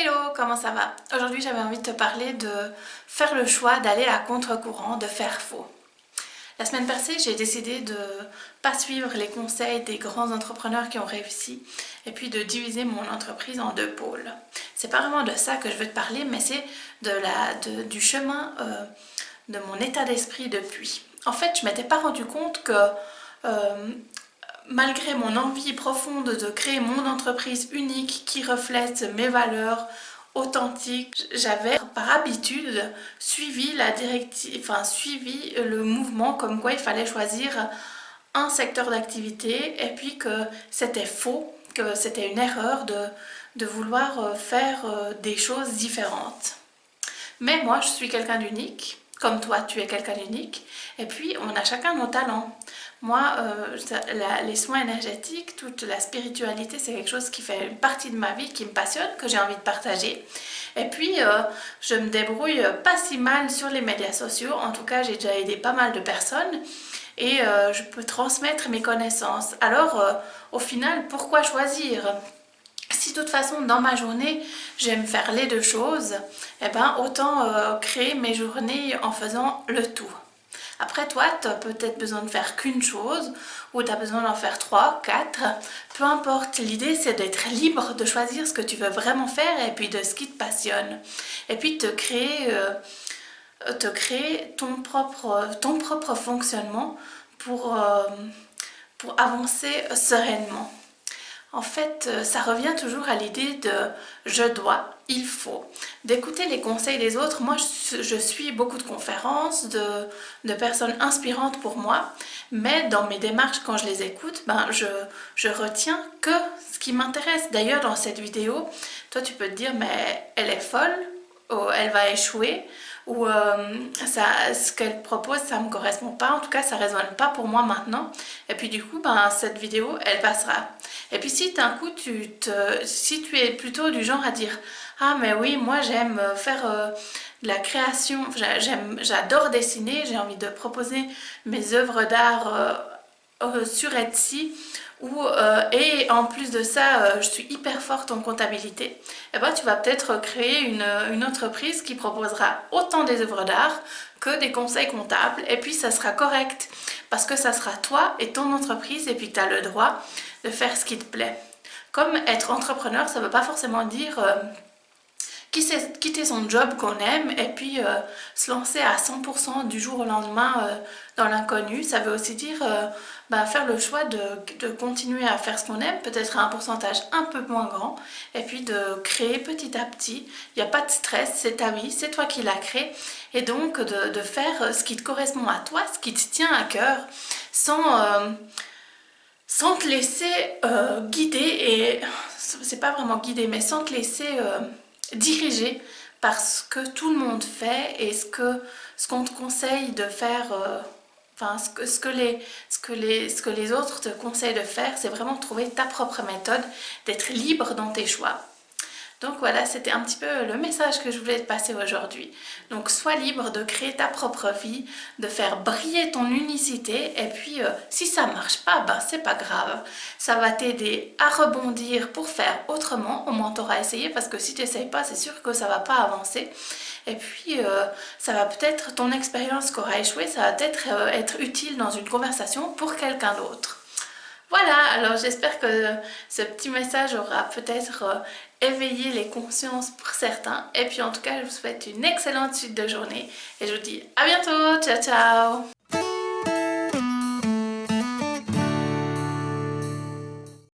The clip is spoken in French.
Hello, comment ça va? Aujourd'hui j'avais envie de te parler de faire le choix d'aller à contre-courant, de faire faux. La semaine passée j'ai décidé de pas suivre les conseils des grands entrepreneurs qui ont réussi et puis de diviser mon entreprise en deux pôles. C'est pas vraiment de ça que je veux te parler, mais c'est du chemin de mon état d'esprit depuis. En fait je m'étais pas rendu compte que euh, malgré mon envie profonde de créer mon entreprise unique qui reflète mes valeurs authentiques, j'avais par habitude suivi suivi le mouvement comme quoi il fallait choisir un secteur d'activité et puis que c'était faux, que c'était une erreur de vouloir faire des choses différentes. Mais moi, je suis quelqu'un d'unique, comme toi, tu es quelqu'un d'unique, et puis on a chacun nos talents. Moi, les soins énergétiques, toute la spiritualité, c'est quelque chose qui fait une partie de ma vie, qui me passionne, que j'ai envie de partager. Et puis, je me débrouille pas si mal sur les médias sociaux. En tout cas, j'ai déjà aidé pas mal de personnes et je peux transmettre mes connaissances. Alors, au final, pourquoi choisir? Si de toute façon dans ma journée j'aime faire les deux choses, eh ben autant créer mes journées en faisant le tout. Après toi, tu as peut-être besoin de faire qu'une chose ou tu as besoin d'en faire 3, 4, peu importe. L'idée c'est d'être libre de choisir ce que tu veux vraiment faire et puis de ce qui te passionne. Et puis de te créer ton propre fonctionnement pour avancer sereinement. En fait, ça revient toujours à l'idée de je dois, il faut, d'écouter les conseils des autres. Moi, je suis beaucoup de conférences, de personnes inspirantes pour moi, mais dans mes démarches, quand je les écoute, je retiens que ce qui m'intéresse. D'ailleurs, dans cette vidéo, toi, tu peux te dire, mais elle est folle, ou elle va échouer, ou ce qu'elle propose, ça ne me correspond pas, en tout cas, ça ne résonne pas pour moi maintenant. Et puis du coup, cette vidéo, elle passera. Et puis si d'un coup, si tu es plutôt du genre à dire « Ah mais oui, moi j'aime faire de la création, j'adore dessiner, j'ai envie de proposer mes œuvres d'art sur Etsy », et en plus de ça, je suis hyper forte en comptabilité, et ben, tu vas peut-être créer une entreprise qui proposera autant des œuvres d'art que des conseils comptables, et puis ça sera correct, parce que ça sera toi et ton entreprise, et puis tu as le droit de faire ce qui te plaît. Comme être entrepreneur, ça ne veut pas forcément dire quitter son job qu'on aime et puis se lancer à 100% du jour au lendemain dans l'inconnu. Ça veut aussi dire faire le choix de continuer à faire ce qu'on aime, peut-être à un pourcentage un peu moins grand, et puis de créer petit à petit. Il n'y a pas de stress, c'est ta vie, c'est toi qui l'as créée, et donc de faire ce qui te correspond à toi, ce qui te tient à cœur, sans te laisser guider, et c'est pas vraiment guider, mais sans te laisser diriger par ce que tout le monde fait et ce qu'on te conseille de faire, ce que les autres te conseillent de faire. C'est vraiment trouver ta propre méthode, d'être libre dans tes choix. Donc voilà, c'était un petit peu le message que je voulais te passer aujourd'hui. Donc sois libre de créer ta propre vie, de faire briller ton unicité, et puis si ça marche pas, c'est pas grave. Ça va t'aider à rebondir pour faire autrement, au moins t'auras essayé, parce que si tu n'essayes pas, c'est sûr que ça va pas avancer. Et puis ça va peut-être, ton expérience qui aura échoué, ça va peut-être être utile dans une conversation pour quelqu'un d'autre. Voilà, alors j'espère que ce petit message aura peut-être éveillé les consciences pour certains. Et puis en tout cas, je vous souhaite une excellente suite de journée. Et je vous dis à bientôt, ciao ciao!